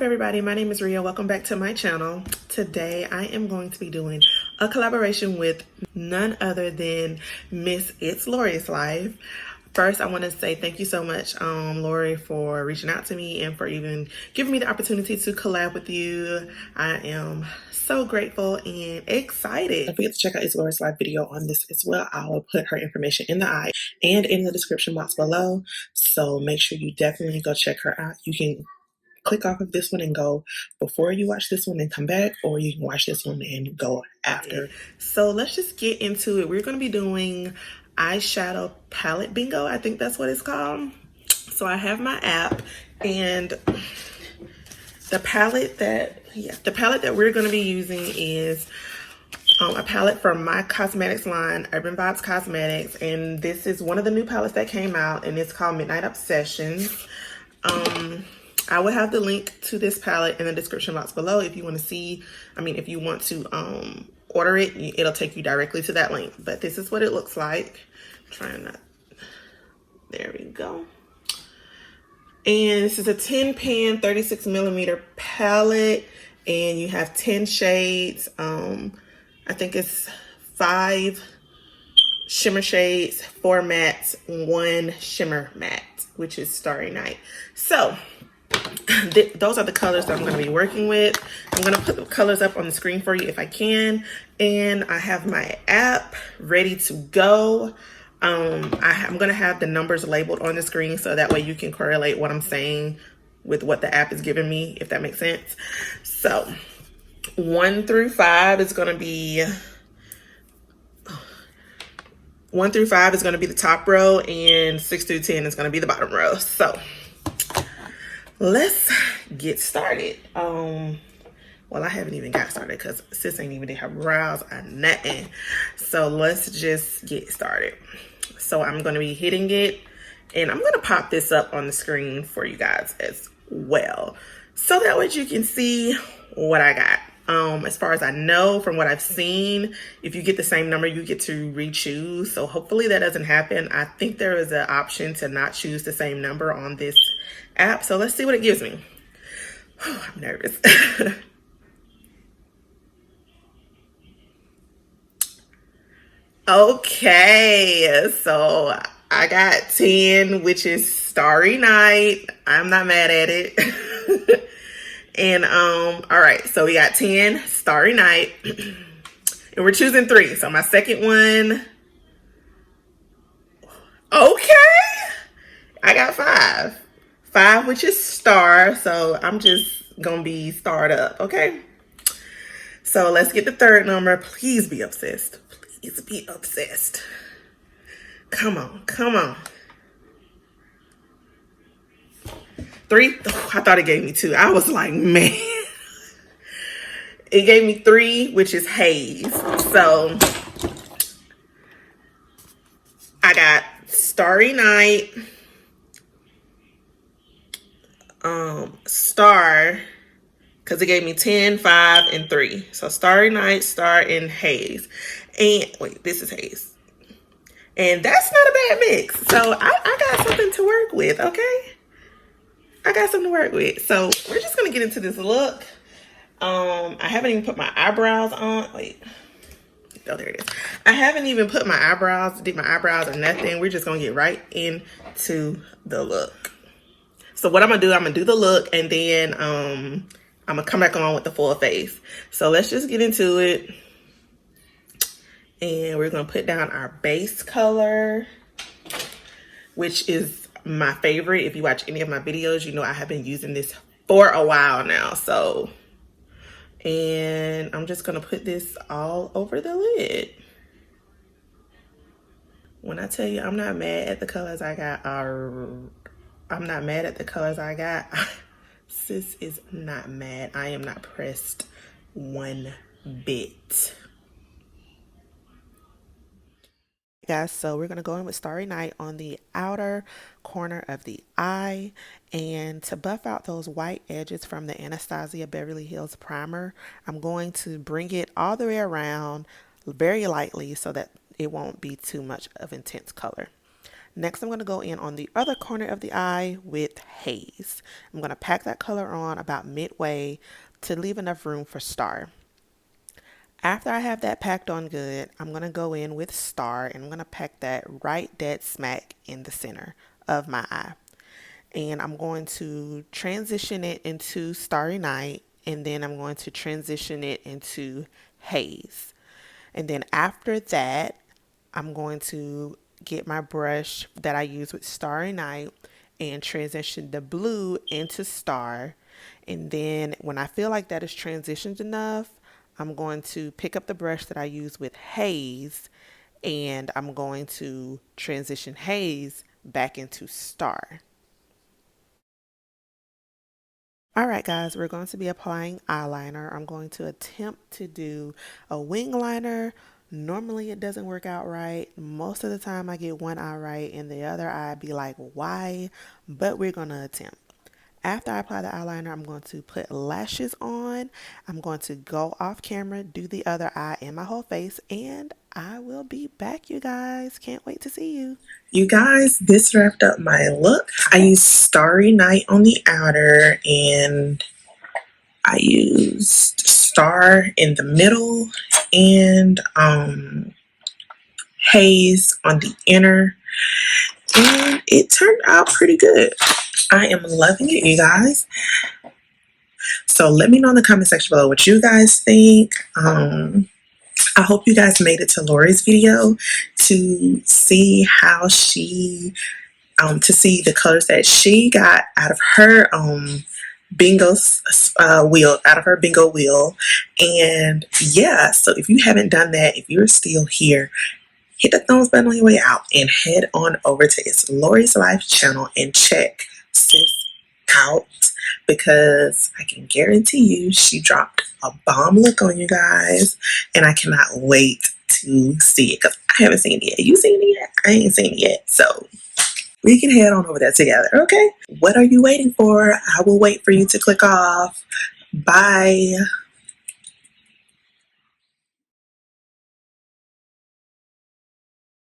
everybody? My name is Ria. Welcome back to my channel. Today I am going to be doing a collaboration with none other than Miss It's Lori's Life. First, I want to say thank you so much, Lori, for reaching out to me and for even giving me the opportunity to collab with you. I am so grateful and excited. Don't forget to check out It's Lori's Live video on this as well. I will put her information in the eye and in the description box below. So make sure you definitely go check her out. You can click off of this one and go before you watch this one and come back, or you can watch this one and go after. So let's just get into it. We're going to be doing eyeshadow palette bingo. I think that's what it's called. So I have my app, and the palette that we're going to be using is a palette from my cosmetics line, Urban Vibes Cosmetics, and this is one of the new palettes that came out, and it's called Midnight Obsessions. I will have the link to this palette in the description box below if you want to see, if you want to order it, it'll take you directly to that link. But this is what it looks like. I'm trying not, there we go. And this is a 10 pan 36 millimeter palette, and you have 10 shades. I think it's 5 shimmer shades, 4 mattes, 1 shimmer matte, which is Starry Night. So those are the colors that I'm going to be working with. I'm going to put the colors up on the screen for you if I can. And I have my app ready to go. I'm going to have the numbers labeled on the screen so that way you can correlate what I'm saying with what the app is giving me, if that makes sense. So 1 through 5 is going to be 1 through 5 is going to be the top row, and 6 through 10 is going to be the bottom row. So let's get started. Well, I haven't even got started because sis ain't even did her brows or nothing. So let's just get started. So I'm going to be hitting it, and I'm going to pop this up on the screen for you guys as well, so that way you can see what I got. As far as I know, from what I've seen, if you get the same number, you get to re-choose. So hopefully that doesn't happen. I think there is an option to not choose the same number on this app. So let's see what it gives me. I'm nervous. Okay, so I got 10, which is Starry Night. I'm not mad at it. And all right, so we got 10 Starry Night, and we're choosing 3. So my second one, okay, I got 5, which is star. So I'm just gonna be starred up. Okay, so let's get the third number. Please be obsessed. Please be obsessed. Come on, come on. 3. Oh, I thought it gave me 2. I was like, man. It gave me 3, which is haze. So I got Starry Night, star, because it gave me 10, 5, and 3. So Starry Night, star, and haze. And wait, this is haze. And that's not a bad mix. So I got something to work with, okay? I got something to work with. So we're just gonna get into this look. I haven't even put my eyebrows on. Wait. Oh, there it is. I haven't even put my eyebrows, did my eyebrows or nothing. We're just gonna get right into the look. So what I'm gonna do the look, and then I'm gonna come back on with the full face. So let's just get into it. And we're gonna put down our base color, which is my favorite. If you watch any of my videos, you know I have been using this for a while now. So, and I'm just gonna put this all over the lid. When I tell you I'm not mad at the colors I got, I'm not mad at the colors I got. Sis is not mad. I am not pressed one bit. Guys, so we're going to go in with Starry Night on the outer corner of the eye, and to buff out those white edges from the Anastasia Beverly Hills primer, I'm going to bring it all the way around very lightly so that it won't be too much of intense color. Next, I'm going to go in on the other corner of the eye with Haze. I'm going to pack that color on about midway to leave enough room for Star. After I have that packed on good, I'm going to go in with Star, and I'm going to pack that right dead smack in the center of my eye. And I'm going to transition it into Starry Night, and then I'm going to transition it into Haze. And then after that, I'm going to get my brush that I use with Starry Night and transition the blue into Star. And then when I feel like that is transitioned enough, I'm going to pick up the brush that I use with Haze, and I'm going to transition Haze back into Star. Alright guys, we're going to be applying eyeliner. I'm going to attempt to do a wing liner. Normally it doesn't work out right. Most of the time I get one eye right and the other eye be like, why? But we're going to attempt. After I apply the eyeliner, I'm going to put lashes on. I'm going to go off camera, do the other eye and my whole face, and I will be back, you guys. Can't wait to see you. You guys, this wrapped up my look. I used Starry Night on the outer, and I used Star in the middle, and Haze on the inner, and it turned out pretty good. I am loving it, you guys. So let me know in the comment section below what you guys think. I hope you guys made it to Lori's video to see how she, to see the colors that she got out of her bingo wheel. And yeah, so if you haven't done that, if you're still here, hit the thumbs button on your way out and head on over to It's Lori's Life channel and check sis out, because I can guarantee you she dropped a bomb look on you guys, and I cannot wait to see it because I haven't seen it yet. You seen it yet? I ain't seen it yet, so we can head on over there together. Okay, what are you waiting for? I will wait for you to click off. Bye.